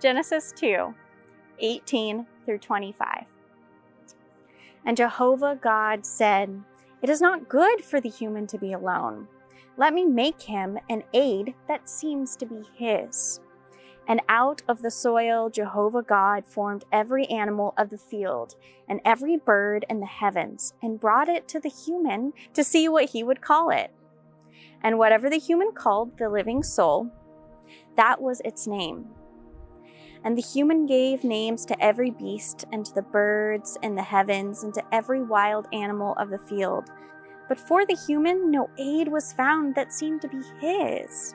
Genesis 2, 18 through 25. And Jehovah God said, "It is not good for the human to be alone. Let me make him an aid that seems to be his." And out of the soil Jehovah God formed every animal of the field and every bird in the heavens, and brought it to the human to see what he would call it. And whatever the human called the living soul, that was its name. And the human gave names to every beast, and to the birds in the heavens, and to every wild animal of the field. But for the human no aid was found that seemed to be his.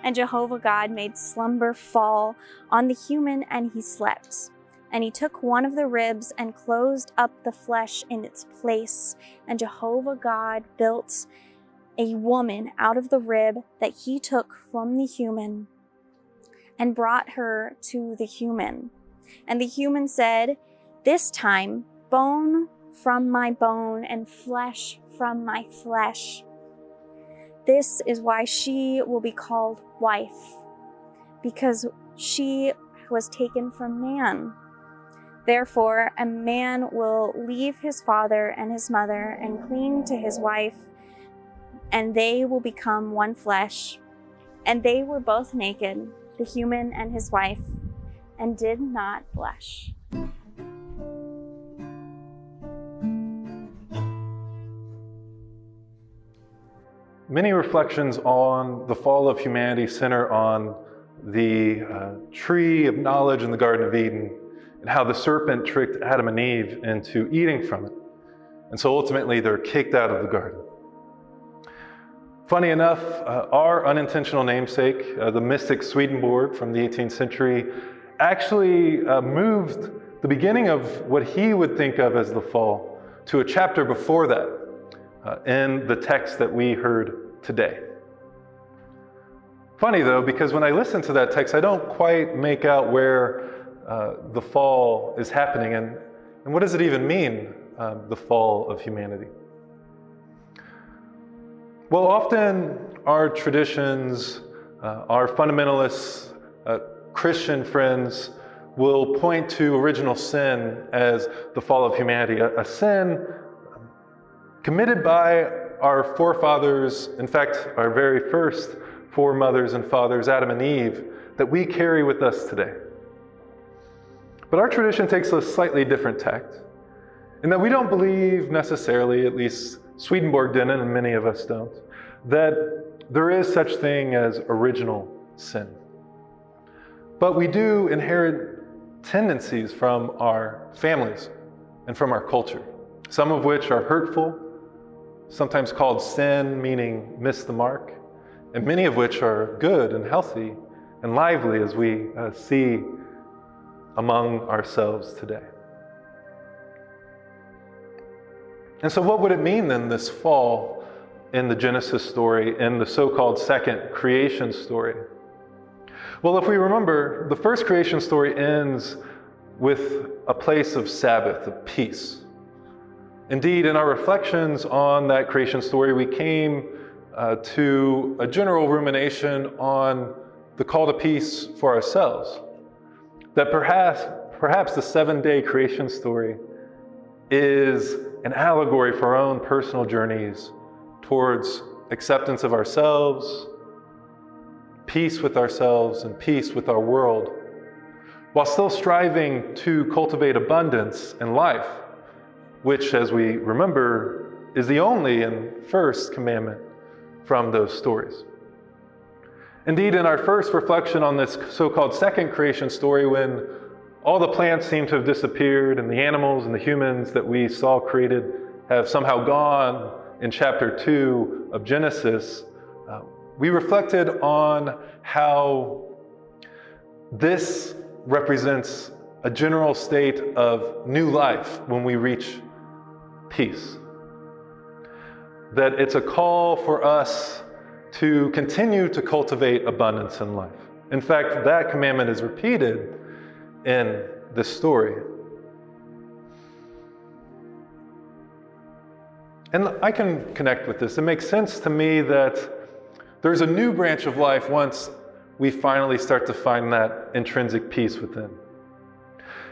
And Jehovah God made slumber fall on the human, and he slept. And he took one of the ribs and closed up the flesh in its place. And Jehovah God built a woman out of the rib that he took from the human, and brought her to the human. And the human said, "This time, bone from my bone and flesh from my flesh. This is why she will be called wife, because she was taken from man. Therefore, a man will leave his father and his mother and cling to his wife, and they will become one flesh. And they were both naked, the human and his wife, and did not blush." Many reflections on the fall of humanity center on the tree of knowledge in the Garden of Eden, and how the serpent tricked Adam and Eve into eating from it. And so ultimately they're kicked out of the garden. Funny enough, our unintentional namesake, the mystic Swedenborg from the 18th century, actually moved the beginning of what he would think of as the fall to a chapter before that in the text that we heard today. Funny though, because when I listen to that text, I don't quite make out where the fall is happening, and what does it even mean, the fall of humanity? Well, often our traditions, our fundamentalists, Christian friends will point to original sin as the fall of humanity, a sin committed by our forefathers, in fact, our very first foremothers and fathers, Adam and Eve, that we carry with us today. But our tradition takes a slightly different tact, in that we don't believe necessarily, at least Swedenborg didn't and many of us don't, that there is such thing as original sin. But we do inherit tendencies from our families and from our culture, some of which are hurtful, sometimes called sin, meaning miss the mark, and many of which are good and healthy and lively, as we see among ourselves today. And so what would it mean then, this fall in the Genesis story, in the so-called second creation story? Well, if we remember, the first creation story ends with a place of Sabbath, of peace. Indeed, in our reflections on that creation story, we came to a general rumination on the call to peace for ourselves. That perhaps the 7-day creation story is an allegory for our own personal journeys towards acceptance of ourselves, peace with ourselves, and peace with our world, while still striving to cultivate abundance in life, which, as we remember, is the only and first commandment from those stories. Indeed, in our first reflection on this so-called second creation story, when all the plants seem to have disappeared and the animals and the humans that we saw created have somehow gone in chapter 2 of Genesis, we reflected on how this represents a general state of new life when we reach peace. That it's a call for us to continue to cultivate abundance in life. In fact, that commandment is repeated in this story. And I can connect with this. It makes sense to me that there's a new branch of life once we finally start to find that intrinsic peace within.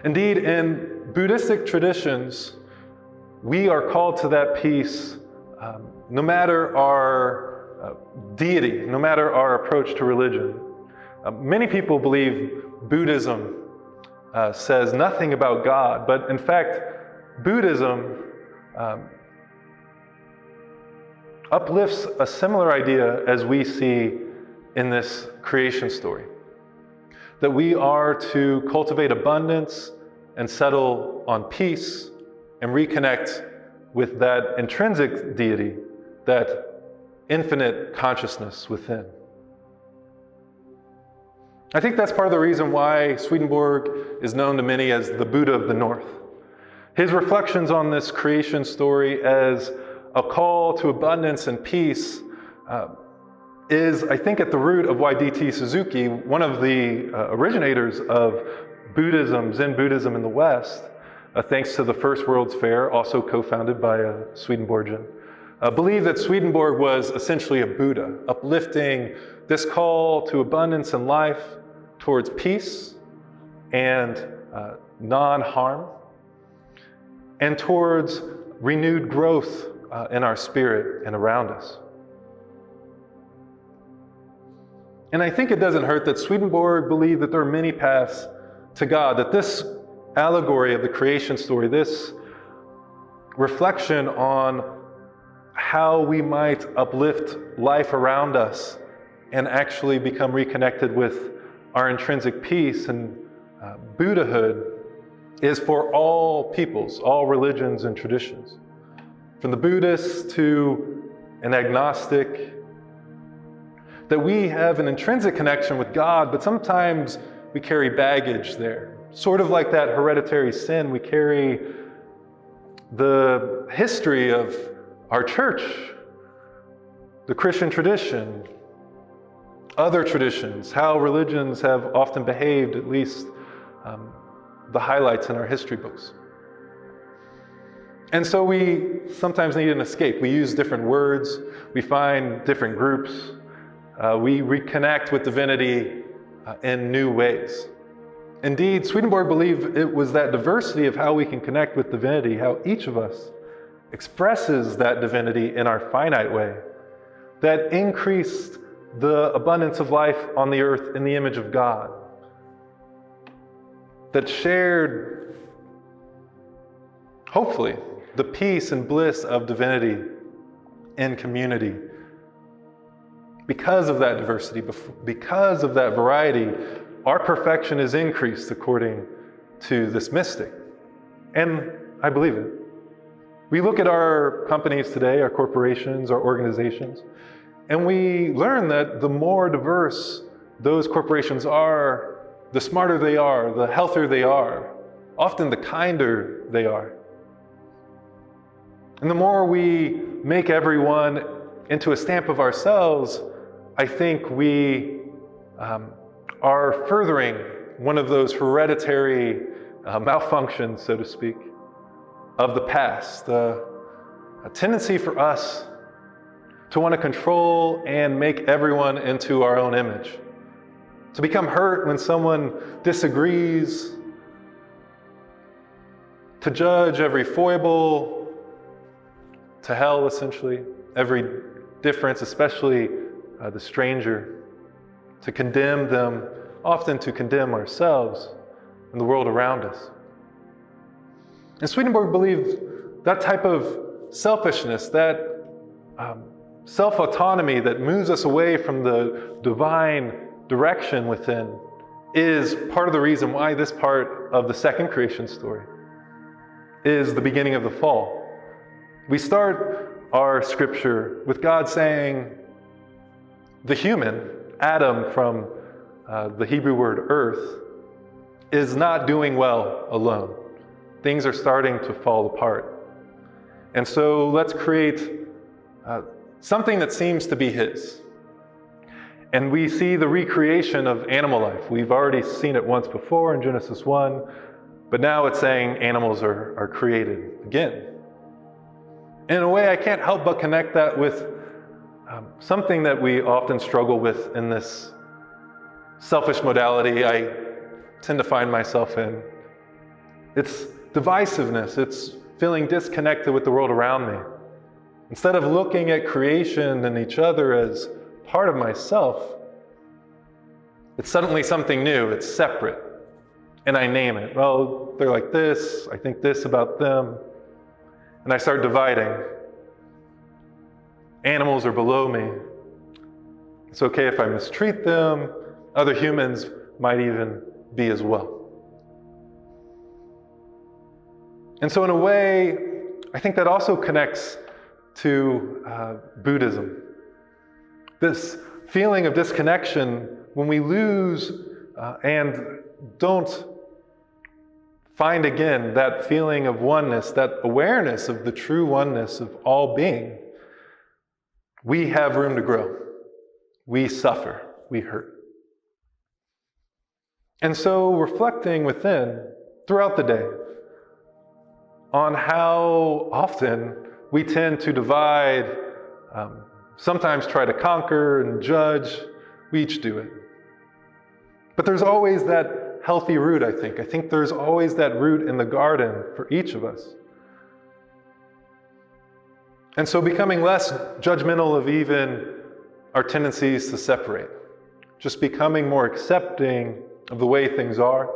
Indeed, in Buddhistic traditions, we are called to that peace no matter our deity, no matter our approach to religion. Many people believe Buddhism says nothing about God, but in fact, Buddhism uplifts a similar idea as we see in this creation story. That we are to cultivate abundance and settle on peace and reconnect with that intrinsic deity, that infinite consciousness within. I think that's part of the reason why Swedenborg is known to many as the Buddha of the North. His reflections on this creation story as a call to abundance and peace is, I think, at the root of why D.T. Suzuki, one of the originators of Buddhism, Zen Buddhism in the West, thanks to the First World's Fair, also co-founded by a Swedenborgian, believed that Swedenborg was essentially a Buddha, uplifting this call to abundance and life towards peace and non-harm, and towards renewed growth in our spirit and around us. And I think it doesn't hurt that Swedenborg believed that there are many paths to God, that this allegory of the creation story, this reflection on how we might uplift life around us and actually become reconnected with our intrinsic peace and Buddhahood, is for all peoples, all religions and traditions. From the Buddhist to an agnostic, that we have an intrinsic connection with God, but sometimes we carry baggage there. Sort of like that hereditary sin, we carry the history of our church, the Christian tradition, other traditions, how religions have often behaved, at least the highlights in our history books. And so we sometimes need an escape. We use different words, we find different groups, we reconnect with divinity in new ways. Indeed, Swedenborg believed it was that diversity of how we can connect with divinity, how each of us expresses that divinity in our finite way, that increased the abundance of life on the earth in the image of God, that shared, hopefully, the peace and bliss of divinity in community. Because of that diversity, because of that variety, our perfection is increased according to this mystic. And I believe it. We look at our companies today, our corporations, our organizations, and we learn that the more diverse those corporations are, the smarter they are, the healthier they are, often the kinder they are. And the more we make everyone into a stamp of ourselves, I think we are furthering one of those hereditary malfunctions, so to speak, of the past. A tendency for us to want to control and make everyone into our own image. To become hurt when someone disagrees, to judge every foible to hell, essentially, every difference, especially the stranger, to condemn them, often to condemn ourselves and the world around us. And Swedenborg believed that type of selfishness, that self-autonomy that moves us away from the divine direction within, is part of the reason why this part of the second creation story is the beginning of the fall. We start our scripture with God saying, the human, Adam from the Hebrew word earth, is not doing well alone. Things are starting to fall apart. And so let's create something that seems to be his. And we see the recreation of animal life. We've already seen it once before in Genesis 1, but now it's saying animals are created again. In a way, I can't help but connect that with something that we often struggle with in this selfish modality I tend to find myself in. It's divisiveness. It's feeling disconnected with the world around me. Instead of looking at creation and each other as part of myself, it's suddenly something new. It's separate. And I name it. Well, they're like this. I think this about them. And I start dividing. Animals are below me. It's okay if I mistreat them. Other humans might even be as well. And so in a way, I think that also connects to Buddhism. This feeling of disconnection when we lose and don't find again that feeling of oneness, that awareness of the true oneness of all being, we have room to grow. We suffer. We hurt. And so reflecting within throughout the day on how often we tend to divide, sometimes try to conquer and judge. We each do it. But there's always that healthy root, I think. I think there's always that root in the garden for each of us. And so becoming less judgmental of even our tendencies to separate, just becoming more accepting of the way things are,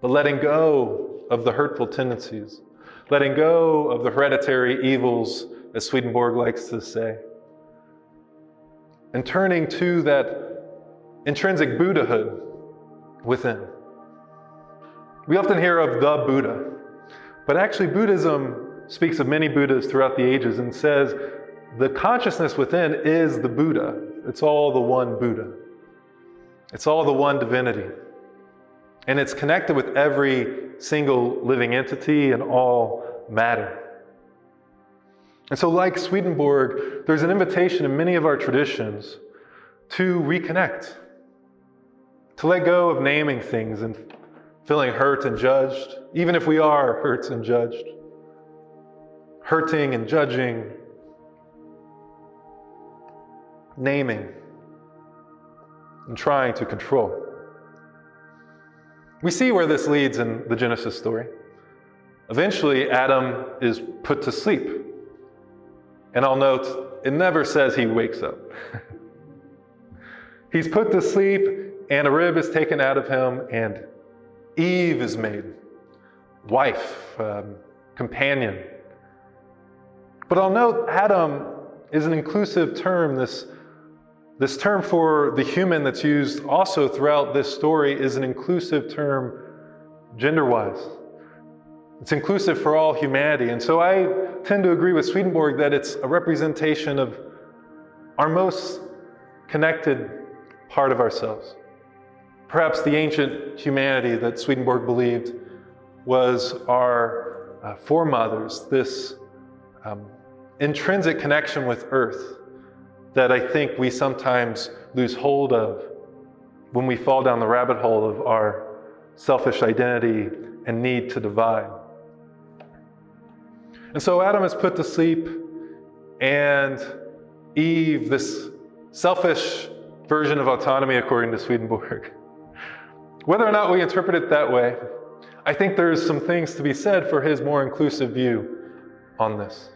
but letting go of the hurtful tendencies, letting go of the hereditary evils, as Swedenborg likes to say, and turning to that intrinsic Buddhahood within. We often hear of the Buddha, but actually Buddhism speaks of many Buddhas throughout the ages and says the consciousness within is the Buddha. It's all the one Buddha. It's all the one divinity. And it's connected with every single living entity and all matter. And so like Swedenborg, there's an invitation in many of our traditions to reconnect, to let go of naming things and feeling hurt and judged, even if we are hurt and judged, hurting and judging, naming and trying to control. We see where this leads in the Genesis story. Eventually, Adam is put to sleep. And I'll note, it never says he wakes up. He's put to sleep, and a rib is taken out of him, and Eve is made. Wife, companion. But I'll note, Adam is an inclusive term. This term for the human that's used also throughout this story is an inclusive term gender-wise. It's inclusive for all humanity. And so I tend to agree with Swedenborg that it's a representation of our most connected part of ourselves. Perhaps the ancient humanity that Swedenborg believed was our foremothers, this intrinsic connection with earth that I think we sometimes lose hold of when we fall down the rabbit hole of our selfish identity and need to divide. And so Adam is put to sleep, and Eve, this selfish version of autonomy according to Swedenborg. Whether or not we interpret it that way, I think there's some things to be said for his more inclusive view on this.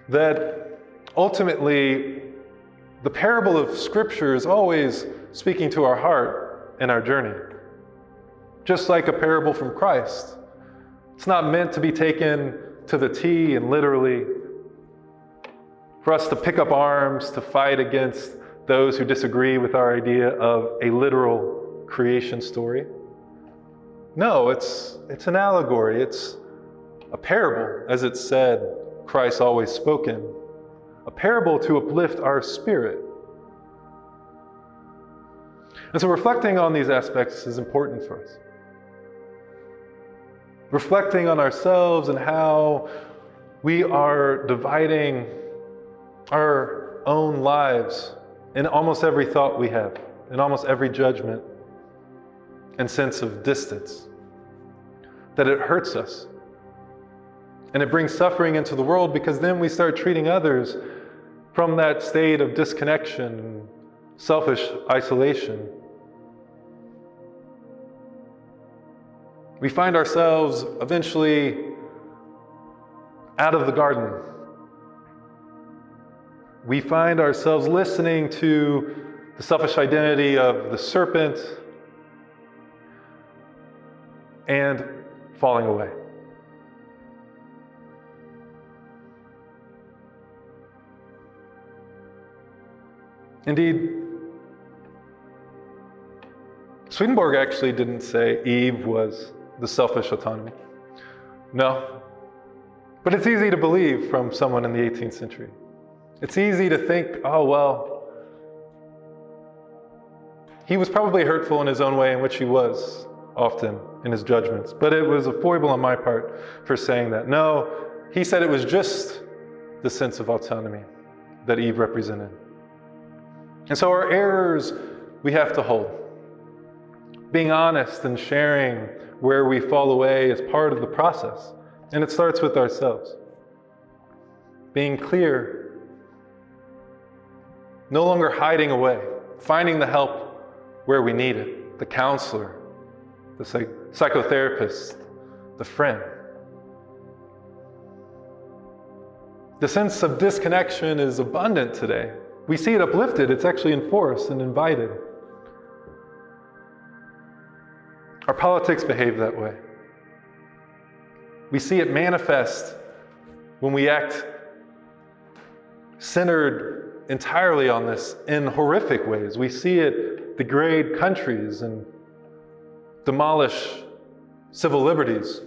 That ultimately, the parable of Scripture is always speaking to our heart and our journey. Just like a parable from Christ. It's not meant to be taken to the T and literally for us to pick up arms to fight against those who disagree with our idea of a literal creation story. No, it's an allegory. It's a parable, as it said, Christ always spoken. A parable to uplift our spirit. And so reflecting on these aspects is important for us. Reflecting on ourselves and how we are dividing our own lives in almost every thought we have, in almost every judgment and sense of distance. That it hurts us. And it brings suffering into the world because then we start treating others from that state of disconnection, selfish isolation. We find ourselves eventually out of the garden. We find ourselves listening to the selfish identity of the serpent and falling away. Indeed, Swedenborg actually didn't say Eve was the selfish autonomy. No. But it's easy to believe from someone in the 18th century. It's easy to think, oh, well, he was probably hurtful in his own way, in which he was often in his judgments. But it was a foible on my part for saying that. No, he said it was just the sense of autonomy that Eve represented. And so our errors we have to hold. Being honest and sharing where we fall away is part of the process. And it starts with ourselves. Being clear, no longer hiding away, finding the help where we need it, the counselor, the psychotherapist, the friend. The sense of disconnection is abundant today. We see it uplifted, it's actually enforced and invited. Our politics behave that way. We see it manifest when we act centered entirely on this in horrific ways. We see it degrade countries and demolish civil liberties.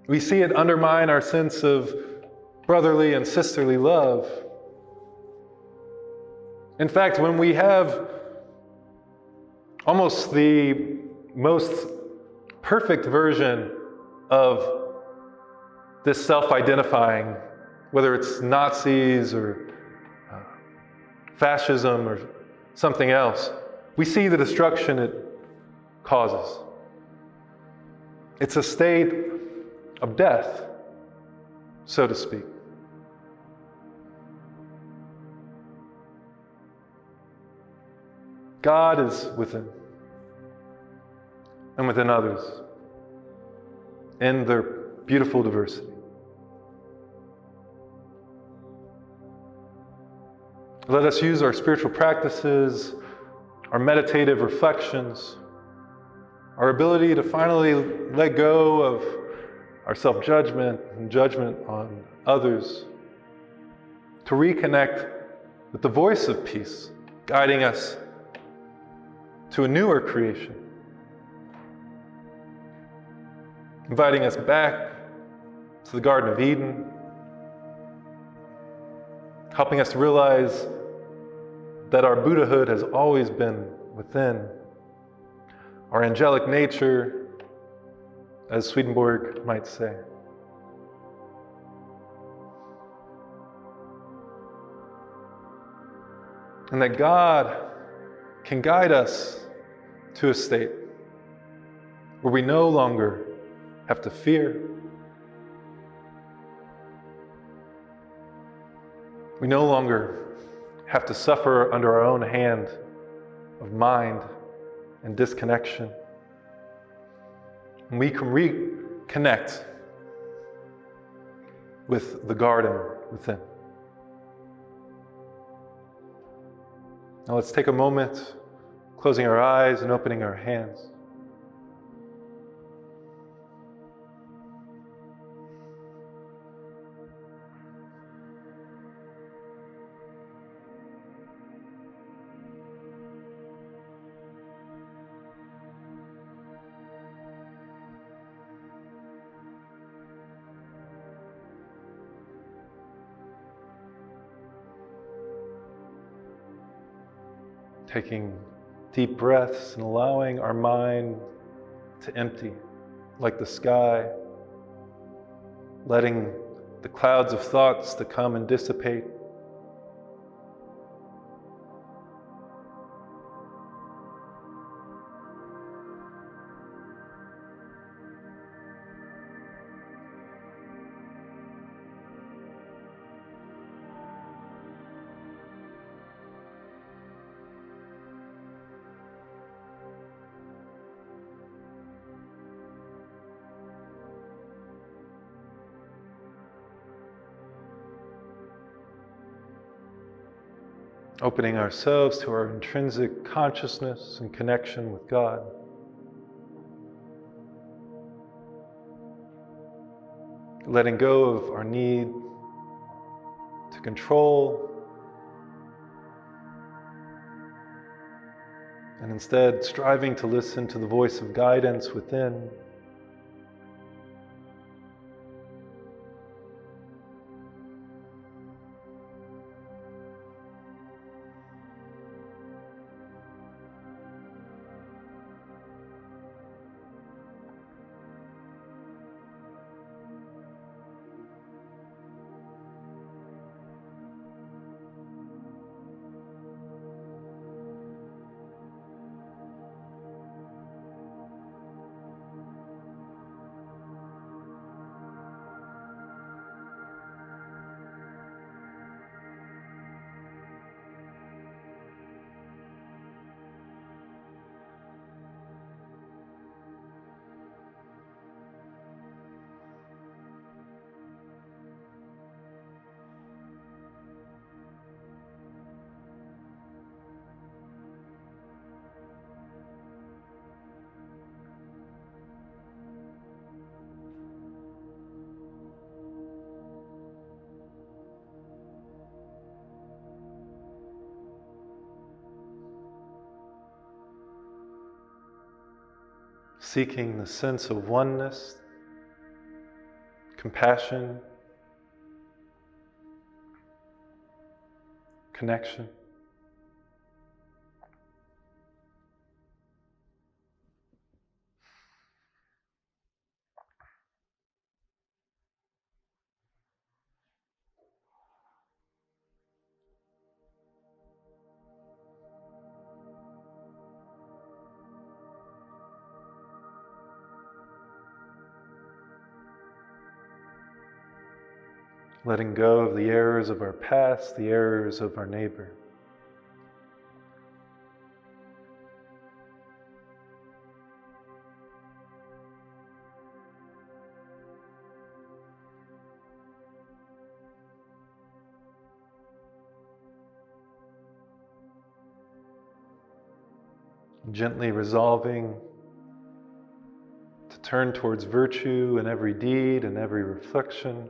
We see it undermine our sense of brotherly and sisterly love. In fact, when we have almost the most perfect version of this self-identifying, whether it's Nazis or fascism or something else, we see the destruction it causes. It's a state of death, so to speak. God is within, and within others, in their beautiful diversity. Let us use our spiritual practices, our meditative reflections, our ability to finally let go of our self-judgment and judgment on others, to reconnect with the voice of peace, guiding us to a newer creation, inviting us back to the Garden of Eden, helping us to realize that our Buddhahood has always been within, our angelic nature, as Swedenborg might say. And that God can guide us to a state where we no longer have to fear. We no longer have to suffer under our own hand of mind and disconnection. And we can reconnect with the garden within. Now let's take a moment, closing our eyes and opening our hands. Taking deep breaths and allowing our mind to empty like the sky, letting the clouds of thoughts to come and dissipate. opening ourselves to our intrinsic consciousness and connection with God. Letting go of our need to control, and instead striving to listen to the voice of guidance within. Seeking the sense of oneness, compassion, connection. Letting go of the errors of our past, the errors of our neighbor. Gently resolving to turn towards virtue in every deed and every reflection.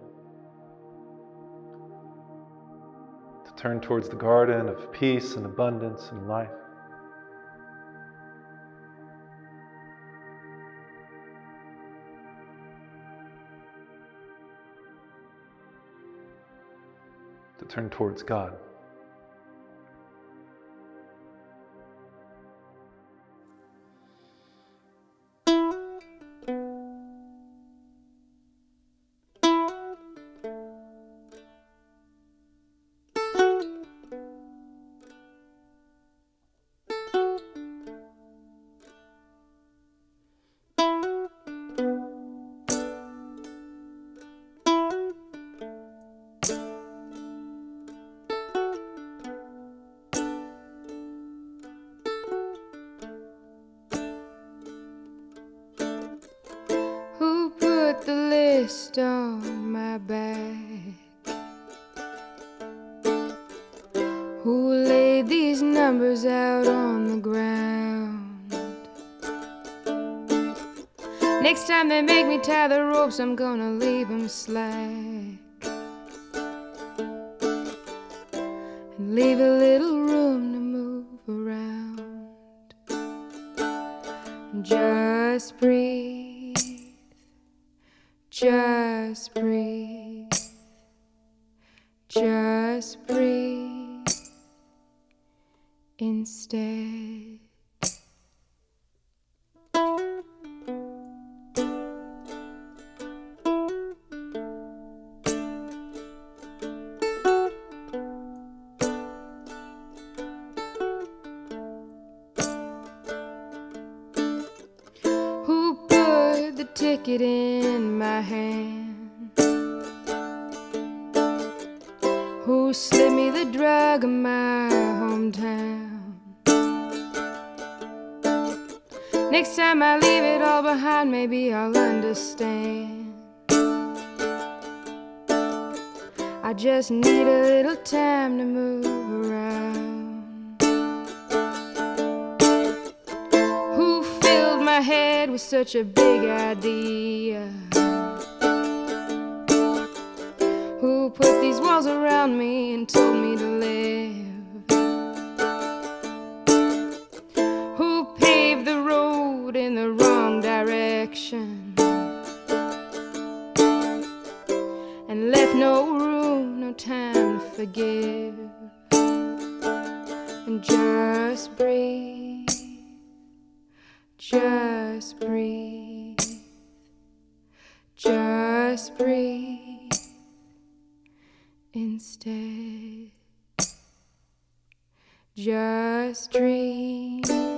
Turn towards the garden of peace and abundance and life. To turn towards God. On my back, who laid these numbers out on the ground? Next time they make me tie the ropes, I'm gonna leave them slack and leave a little room to move around. Just breathe, just breathe, just breathe instead. Who put the ticket in my hand? Who slipped me the drug in my hometown? Next time I leave it all behind, maybe I'll understand. I just need a little time to move around. was such a big idea? Who put these walls around me and told me to live? Who paved the road in the wrong direction and left no room, no time to forgive? And just breathe, just breathe, just breathe instead. Just dream.